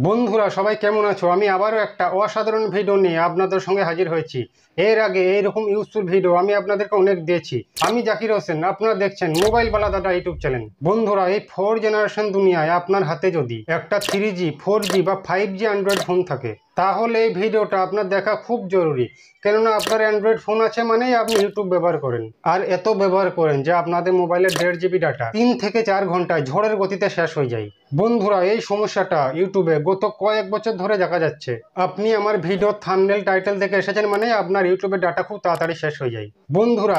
বন্ধুরা সবাই কেমন আছো? আমি আবারও একটা অসাধারণ ভিডিও নিয়ে আপনাদের সঙ্গে হাজির হয়েছি। এর আগে এইরকম ইউজফুল ভিডিও আমি আপনাদেরকে অনেক দিয়েছি। আমি জাকির হোসেন, আপনারা দেখছেন মোবাইল বালা দাদা ইউটিউব চ্যানেল। বন্ধুরা, এই 4 জেনারেশন দুনিয়ায় আপনার হাতে যদি একটা 3G 4G বা 5G অ্যান্ড্রয়েড ফোন থাকে, তাহলে এই ভিডিওটা আপনার দেখা খুব জরুরি। কেননা আপনার অ্যান্ড্রয়েড ফোন আছে মানেই আপনি ইউটিউব ব্যবহার করেন, আর এত ব্যবহার করেন যে আপনাদের মোবাইলে 1.5 GB ডাটা 3 থেকে 4 ঘন্টায় ঝড়ের গতিতে শেষ হয়ে যায়। বন্ধুরা, এই সমস্যাটা ইউটিউবে গত কয়েক বছর ধরে দেখা যাচ্ছে। আপনি আমার ভিডিও থাম্বনেল টাইটেল দেখে এসেছেন মানে আপনার ইউটিউবের ডাটা খুব তাড়াতাড়ি শেষ হয়ে যায়। বন্ধুরা,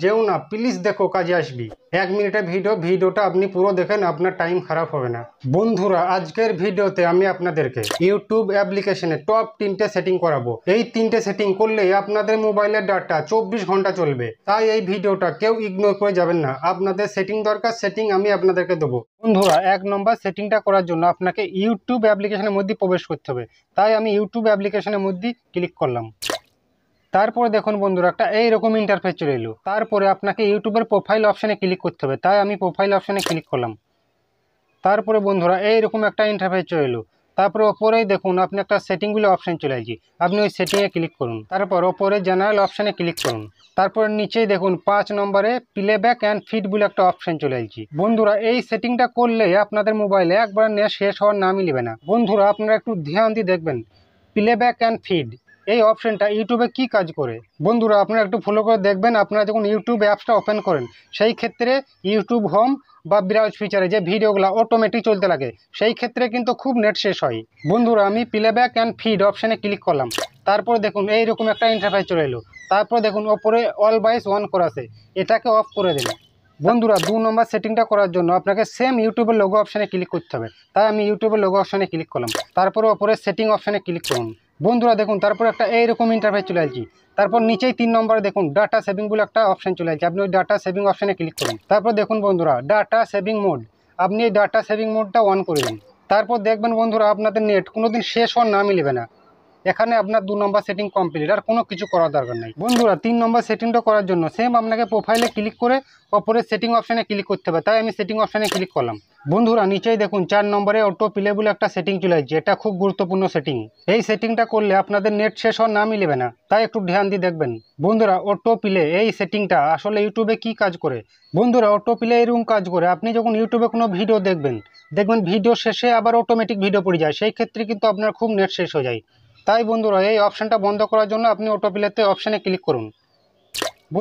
যেও না প্লিজ, দেখো কাজে আসবি। 1 মিনিটের ভিডিওটা আপনি পুরো দেখেন, আপনার টাইম খারাপ হবে না। বন্ধুরা, আজকের ভিডিওতে আমি আপনাদেরকে ইউটিউব অ্যাপ্লিকেশনে টপ 3টে সেটিং করাবো। এই 3টে সেটিং করলে আপনাদের মোবাইলের ডাটা 24 ঘন্টা চলবে। তাই এই ভিডিওটা কেউ ইগনোর করে যাবেন না। আপনাদের সেটিং দরকার, সেটিং আমি আপনাদেরকে দেবো। বন্ধুরা, 1 নম্বর সেটিংটা করার জন্য আপনাকে ইউটিউব অ্যাপ্লিকেশনের মধ্যে প্রবেশ করতে হবে। তাই আমি ইউটিউব অ্যাপ্লিকেশনের মধ্যে ক্লিক করলাম। তারপরে দেখুন বন্ধুরা, একটা এইরকম ইন্টারফেস চলে এলো। তারপরে আপনাকে ইউটিউবের প্রোফাইল অপশানে ক্লিক করতে হবে। তাই আমি প্রোফাইল অপশানে ক্লিক করলাম। তারপরে বন্ধুরা, এইরকম একটা ইন্টারফেস চলে এলো। তারপরে ওপরেই দেখুন আপনি একটা সেটিং বলে অপশান চলে আসছে। আপনি ওই সেটিংয়ে ক্লিক করুন। তারপর ওপরে জেনারেল অপশানে ক্লিক করুন। তারপর নিচেই দেখুন 5 নম্বরে প্লেব্যাক অ্যান্ড ফিড বলে একটা অপশান চলে আসছে। বন্ধুরা, এই সেটিংটা করলে আপনাদের মোবাইলে একবার নেট শেষ হওয়ার নামই নেবে না। বন্ধুরা, আপনারা একটু ধ্যান দিয়ে দেখবেন প্লেব্যাক অ্যান্ড ফিড এই অপশানটা ইউটিউবে কি কাজ করে। বন্ধুরা, আপনারা একটু ফলো করে দেখবেন। আপনারা যখন ইউটিউব অ্যাপসটা ওপেন করেন, সেই ক্ষেত্রে ইউটিউব হোম বা ব্রাউজ ফিচারে যে ভিডিওগুলো অটোমেটিক চলতে লাগে, সেই ক্ষেত্রে কিন্তু খুব নেট শেষ হয়। বন্ধুরা, আমি প্লেব্যাক অ্যান্ড ফিড অপশানে ক্লিক করলাম। তারপর দেখুন এইরকম একটা ইন্টারফেস চলে এলো। তারপর দেখুন ওপরে অল ভয়েস অন করা আছে, এটাকে অফ করে দিন। বন্ধুরা, 2 নম্বর সেটিংটা করার জন্য আপনাকে সেম ইউটিউবের লোগো অপশানে ক্লিক করতে হবে। তাই আমি ইউটিউবের লোগো অপশানে ক্লিক করলাম। তারপরে ওপরে সেটিং অপশানে ক্লিক করুন। বন্ধুরা দেখুন, তারপর একটা এইরকম ইন্টারফেস চলে আসছে। তারপর নিচেই 3 নম্বরে দেখুন ডাটা সেভিং বলে একটা অপশান চলে আসছে। আপনি ওই ডাটা সেভিং অপশানে ক্লিক করুন। তারপর দেখুন বন্ধুরা, ডাটা সেভিং মোড, আপনি এই ডাটা সেভিং মোডটা অন করে দিন। তারপর দেখবেন বন্ধুরা, আপনাদের নেট কোনোদিন শেষ হওয়ার নামই নেবে না। এখানে আপনার 2 নম্বর সেটিং কমপ্লিট, আর কোনো কিছু করার দরকার নেই। বন্ধুরা, 3 নম্বর সেটিংটা করার জন্য সেম আপনাকে প্রোফাইলে ক্লিক করে ওপরে সেটিং অপশানে ক্লিক করতে হবে। তাই আমি সেটিং অপশানে ক্লিক করলাম। বন্ধুরা, নিচেই দেখুন 4 নম্বরে অটো প্লে বলে একটা সেটিং চলে আসছে। এটা খুব গুরুত্বপূর্ণ সেটিং। এই সেটিংটা করলে আপনাদের নেট শেষ হওয়ার নামই নেবে না। তাই একটু ধ্যান দিয়ে দেখবেন। বন্ধুরা, অটো প্লে এই সেটিংটা আসলে ইউটিউবে কি কাজ করে। বন্ধুরা, অটো প্লে এরকম কাজ করে, আপনি যখন ইউটিউবে কোনো ভিডিও দেখবেন ভিডিও শেষে আবার অটোমেটিক ভিডিও পড়ে যায়। সেই ক্ষেত্রে কিন্তু আপনার খুব নেট শেষ হয়ে যায়। তাই বন্ধুরা, এই অপশানটা বন্ধ করার জন্য আপনি অটো প্লেতে অপশানে ক্লিক করুন।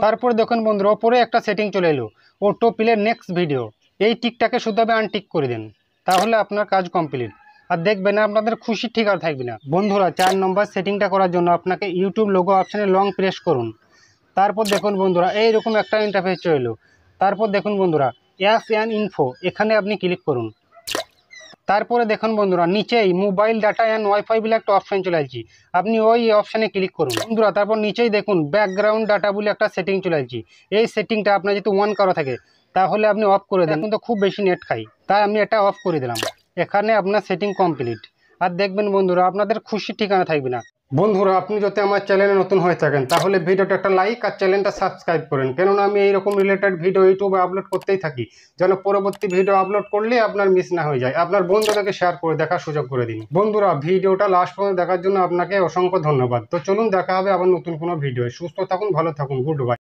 তারপরে দেখুন বন্ধুরা, ওপরে একটা সেটিং চলে এলো, অটো প্লে নেক্সট ভিডিও। এই টিকটাকে শুধু আনটিক করে দিন, তাহলে আপনার কাজ কমপ্লিট। আর দেখবেন আপনাদের খুশি ঠিক আর থাকবে না। বন্ধুরা, 4 নম্বর সেটিংটা করার জন্য আপনাকে ইউটিউব লোগো অপশানে লং প্রেস করুন। তারপর দেখুন বন্ধুরা, এইরকম একটা ইন্টারফেস চলে এলো। তারপর দেখুন বন্ধুরা, অ্যাপ অ্যান্ড ইনফো, এখানে আপনি ক্লিক করুন। তারপরে দেখুন বন্ধুরা, নিচেই মোবাইল ডাটা অ্যান্ড ওয়াইফাই বলে একটা অপশান চলে আসছে। আপনি ওই অপশানে ক্লিক করুন। বন্ধুরা, তারপর নিচেই দেখুন ব্যাকগ্রাউন্ড ডাটা বলে একটা সেটিং চলে আসছে। এই সেটিংটা আপনার যদি অন করা থাকে তাহলে আপনি অফ করে দেন, কিন্তু খুব বেশি নেট খাই, তাই আমি এটা অফ করে দিলাম। এখানে আপনার সেটিং কমপ্লিট। আর দেখবেন বন্ধুরা, আপনাদের খুশি ঠিকানা থাকবে না। বন্ধুরা, আপনি যদি আমার চ্যানেলে নতুন হয়ে থাকেন তাহলে ভিডিওটা একটা লাইক আর চ্যানেলটা সাবস্ক্রাইব করেন। কেননা আমি এইরকম রিলেটেড ভিডিও ইউটিউবে আপলোড করতেই থাকি, যেন পরবর্তী ভিডিও আপলোড করলে আপনার মিস না হয়ে যায়। আপনার বন্ধুদেরকে শেয়ার করে দেখার সুযোগ করে দিন। বন্ধুরা, ভিডিওটা লাস্ট পর্যন্ত দেখার জন্য আপনাকে অসংখ্য ধন্যবাদ। তো চলুন, দেখা হবে আবার নতুন কোনো ভিডিও। সুস্থ থাকুন, ভালো থাকুন, গুড বাই।